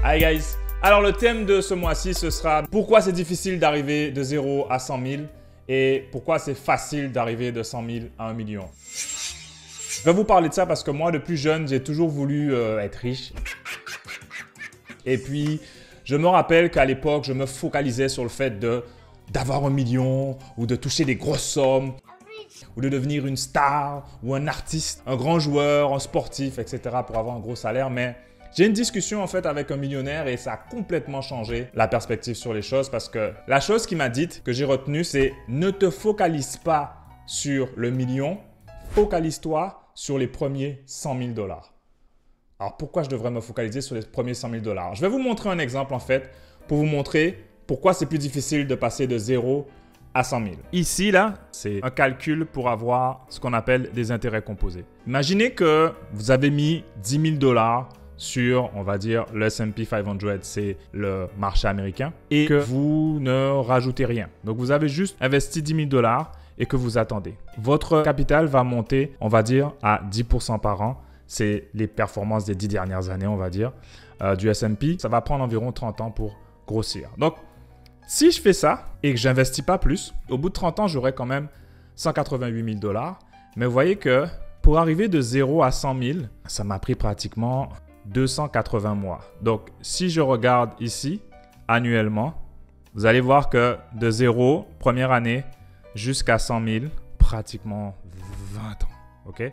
Hi guys! Alors le thème de ce mois-ci, ce sera pourquoi c'est difficile d'arriver de 0 à 100 000 et pourquoi c'est facile d'arriver de 100 000 à 1 million. Je vais vous parler de ça parce que moi, depuis jeune, j'ai toujours voulu être riche. Et puis, je me rappelle qu'à l'époque, je me focalisais sur le fait d'avoir 1 million ou de toucher des grosses sommes ou de devenir une star ou un artiste, un grand joueur, un sportif, etc. pour avoir un gros salaire. Mais j'ai une discussion en fait avec un millionnaire et ça a complètement changé la perspective sur les choses parce que la chose qu'il m'a dite, que j'ai retenue, c'est ne te focalise pas sur le million, focalise-toi sur les premiers 100 000 $. Alors pourquoi je devrais me focaliser sur les premiers 100 000 $? Je vais vous montrer un exemple en fait pour vous montrer pourquoi c'est plus difficile de passer de 0 à 100 000. Ici, là, c'est un calcul pour avoir ce qu'on appelle des intérêts composés. Imaginez que vous avez mis 10 000 $ sur, on va dire, le S&P 500, c'est le marché américain, et que vous ne rajoutez rien. Donc, vous avez juste investi 10 000 $ et que vous attendez. Votre capital va monter, on va dire, à 10% par an. C'est les performances des 10 dernières années, on va dire, du S&P. Ça va prendre environ 30 ans pour grossir. Donc, si je fais ça et que je n'investis pas plus, au bout de 30 ans, j'aurai quand même 188 000 $. Mais vous voyez que pour arriver de 0 à 100 000, ça m'a pris pratiquement 280 mois. Donc, si je regarde ici, annuellement, vous allez voir que de 0, première année, jusqu'à 100 000, pratiquement 20 ans. OK?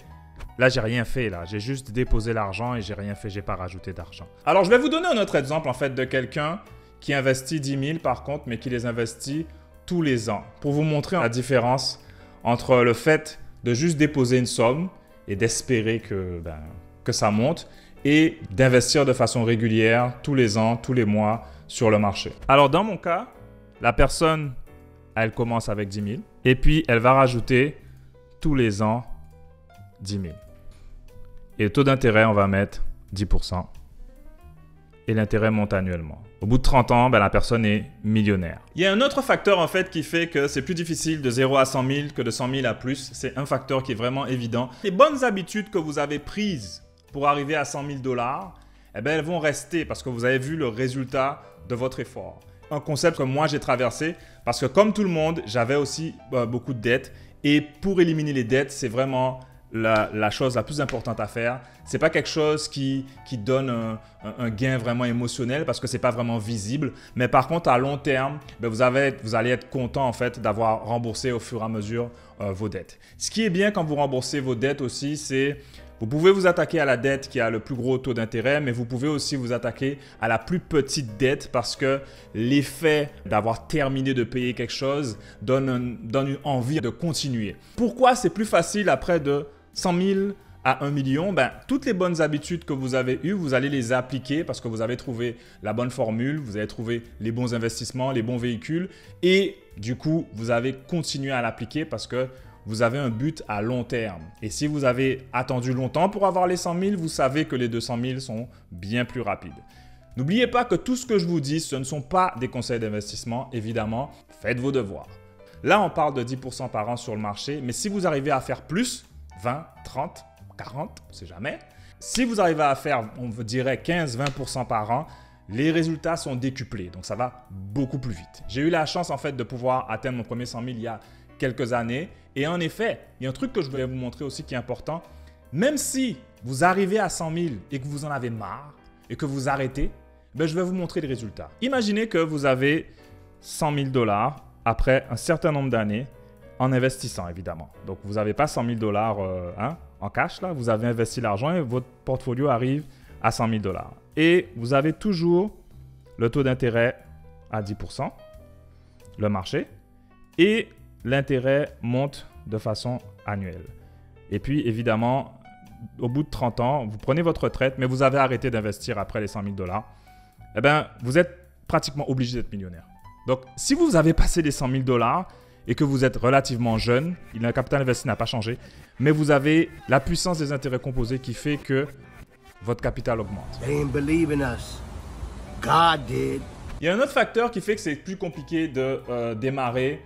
Là, j'ai rien fait. Là, j'ai juste déposé l'argent et j'ai rien fait. J'ai pas rajouté d'argent. Alors, je vais vous donner un autre exemple en fait de quelqu'un qui investit 10 000 par contre, mais qui les investit tous les ans. Pour vous montrer la différence entre le fait de juste déposer une somme et d'espérer que ça monte et d'investir de façon régulière tous les ans, tous les mois sur le marché. Alors dans mon cas, la personne, elle commence avec 10 000 et puis elle va rajouter tous les ans 10 000. Et le taux d'intérêt, on va mettre 10%. Et l'intérêt monte annuellement. Au bout de 30 ans, la personne est millionnaire. Il y a un autre facteur en fait qui fait que c'est plus difficile de 0 à 100 000 que de 100 000 à plus. C'est un facteur qui est vraiment évident. Les bonnes habitudes que vous avez prises pour arriver à 100 000 $, elles vont rester parce que vous avez vu le résultat de votre effort. Un concept que moi j'ai traversé parce que comme tout le monde, j'avais aussi beaucoup de dettes. Et pour éliminer les dettes, c'est vraiment la chose la plus importante à faire. Ce n'est pas quelque chose qui donne un gain vraiment émotionnel parce que ce n'est pas vraiment visible. Mais par contre, à long terme, vous allez être content en fait, d'avoir remboursé au fur et à mesure vos dettes. Ce qui est bien quand vous remboursez vos dettes aussi, c'est vous pouvez vous attaquer à la dette qui a le plus gros taux d'intérêt, mais vous pouvez aussi vous attaquer à la plus petite dette parce que l'effet d'avoir terminé de payer quelque chose donne une envie de continuer. Pourquoi c'est plus facile après de 100 000 à 1 million, toutes les bonnes habitudes que vous avez eues, vous allez les appliquer parce que vous avez trouvé la bonne formule, vous avez trouvé les bons investissements, les bons véhicules et du coup, vous avez continué à l'appliquer parce que vous avez un but à long terme. Et si vous avez attendu longtemps pour avoir les 100 000, vous savez que les 200 000 sont bien plus rapides. N'oubliez pas que tout ce que je vous dis, ce ne sont pas des conseils d'investissement, évidemment. Faites vos devoirs. Là, on parle de 10% par an sur le marché, mais si vous arrivez à faire plus, 20, 30, 40, on ne sait jamais. Si vous arrivez à faire, on dirait 15-20% par an, les résultats sont décuplés. Donc, ça va beaucoup plus vite. J'ai eu la chance en fait de pouvoir atteindre mon premier 100 000 il y a quelques années. Et en effet, il y a un truc que je voulais vous montrer aussi qui est important. Même si vous arrivez à 100 000 et que vous en avez marre et que vous arrêtez, je vais vous montrer les résultats. Imaginez que vous avez 100 000 $ après un certain nombre d'années en investissant, évidemment. Donc, vous n'avez pas 100 000 $ en cash, là. Vous avez investi l'argent et votre portfolio arrive à 100 000 $. Et vous avez toujours le taux d'intérêt à 10%, le marché, et l'intérêt monte de façon annuelle. Et puis, évidemment, au bout de 30 ans, vous prenez votre retraite, mais vous avez arrêté d'investir après les 100 000 $. Vous êtes pratiquement obligé d'être millionnaire. Donc, si vous avez passé les 100 000 $ et que vous êtes relativement jeune, le capital investi n'a pas changé, mais vous avez la puissance des intérêts composés qui fait que votre capital augmente. They didn't believe in us. God did. Il y a un autre facteur qui fait que c'est plus compliqué de démarrer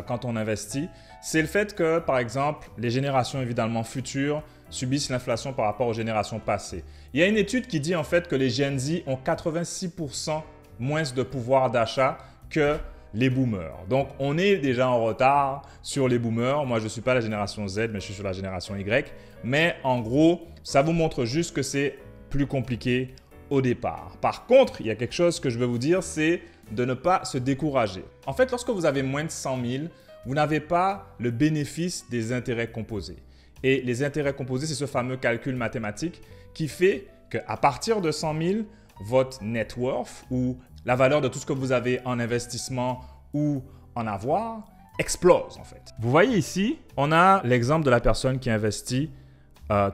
quand on investit, c'est le fait que, par exemple, les générations évidemment futures subissent l'inflation par rapport aux générations passées. Il y a une étude qui dit en fait que les Gen Z ont 86% moins de pouvoir d'achat que les boomers. Donc, on est déjà en retard sur les boomers. Moi, je ne suis pas la génération Z, mais je suis sur la génération Y. Mais en gros, ça vous montre juste que c'est plus compliqué au départ. Par contre, il y a quelque chose que je veux vous dire, c'est de ne pas se décourager. En fait, lorsque vous avez moins de 100 000, vous n'avez pas le bénéfice des intérêts composés. Et les intérêts composés, c'est ce fameux calcul mathématique qui fait qu'à partir de 100 000, votre net worth ou la valeur de tout ce que vous avez en investissement ou en avoir explose en fait. Vous voyez ici, on a l'exemple de la personne qui investit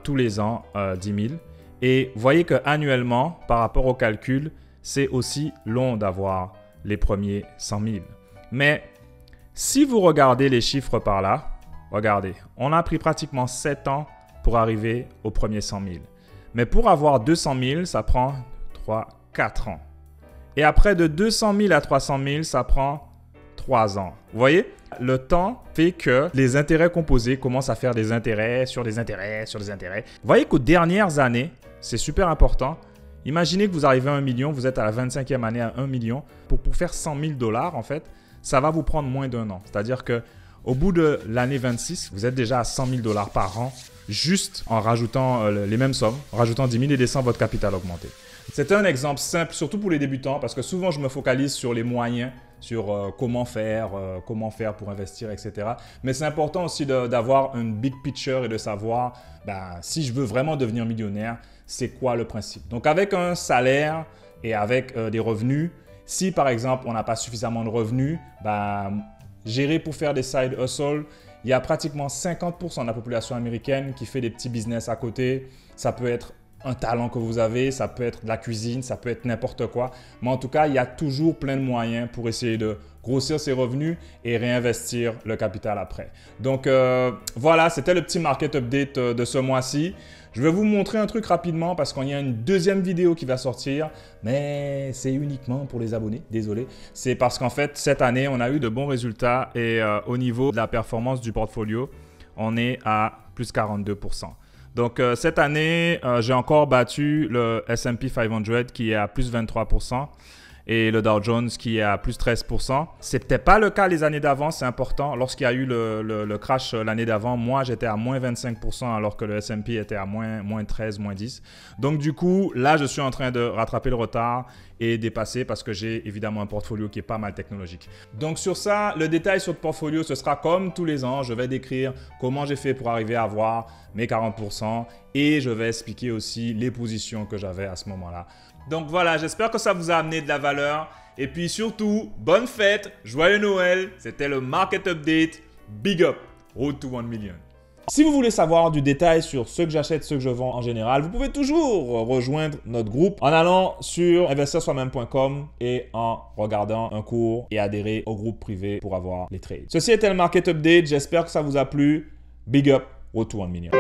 tous les ans 10 000. Et vous voyez qu'annuellement, par rapport au calcul, c'est aussi long d'avoir les premiers 100 000. Mais si vous regardez les chiffres par là, regardez, on a pris pratiquement 7 ans pour arriver aux premiers 100 000. Mais pour avoir 200 000, ça prend 4 ans. Et après de 200 000 à 300 000, ça prend 3 ans. Vous voyez, le temps fait que les intérêts composés commencent à faire des intérêts sur des intérêts sur des intérêts. Vous voyez qu'aux dernières années, c'est super important. Imaginez que vous arrivez à 1 million, vous êtes à la 25e année à 1 million. Pour faire 100 000 $, en fait, ça va vous prendre moins d'1 an. C'est-à-dire qu'au bout de l'année 26, vous êtes déjà à 100 000 $ par an, juste en rajoutant les mêmes sommes, en rajoutant 10 000 et laissant votre capital augmenter. C'est un exemple simple, surtout pour les débutants, parce que souvent, je me focalise sur les moyens, sur comment faire pour investir, etc. Mais c'est important aussi d'avoir une big picture et de savoir si je veux vraiment devenir millionnaire, c'est quoi le principe. Donc, avec un salaire et avec des revenus, si par exemple, on n'a pas suffisamment de revenus, gérer pour faire des side hustles, il y a pratiquement 50% de la population américaine qui fait des petits business à côté. Ça peut être un talent que vous avez, ça peut être de la cuisine, ça peut être n'importe quoi. Mais en tout cas, il y a toujours plein de moyens pour essayer de grossir ses revenus et réinvestir le capital après. Donc voilà, c'était le petit market update de ce mois-ci. Je vais vous montrer un truc rapidement parce qu'il y a une deuxième vidéo qui va sortir, mais c'est uniquement pour les abonnés, désolé. C'est parce qu'en fait, cette année, on a eu de bons résultats et au niveau de la performance du portfolio, on est à plus 42%. Donc, cette année, j'ai encore battu le S&P 500 qui est à plus 23% et le Dow Jones qui est à plus 13%. Ce n'était pas le cas les années d'avant, c'est important. Lorsqu'il y a eu le crash l'année d'avant, moi, j'étais à moins 25% alors que le S&P était à moins 13, moins 10. Donc, du coup, là, je suis en train de rattraper le retard et dépasser parce que j'ai évidemment un portfolio qui est pas mal technologique. Donc, sur ça, le détail sur le portfolio, ce sera comme tous les ans. Je vais décrire comment j'ai fait pour arriver à avoir mes 40% et je vais expliquer aussi les positions que j'avais à ce moment-là. Donc voilà, j'espère que ça vous a amené de la valeur. Et puis surtout, bonne fête, joyeux Noël. C'était le Market Update. Big up, road to 1 million. Si vous voulez savoir du détail sur ce que j'achète, ce que je vends en général, vous pouvez toujours rejoindre notre groupe en allant sur investirsoimeme.com et en regardant un cours et adhérer au groupe privé pour avoir les trades. Ceci était le Market Update. J'espère que ça vous a plu. Big up, road to 1 million.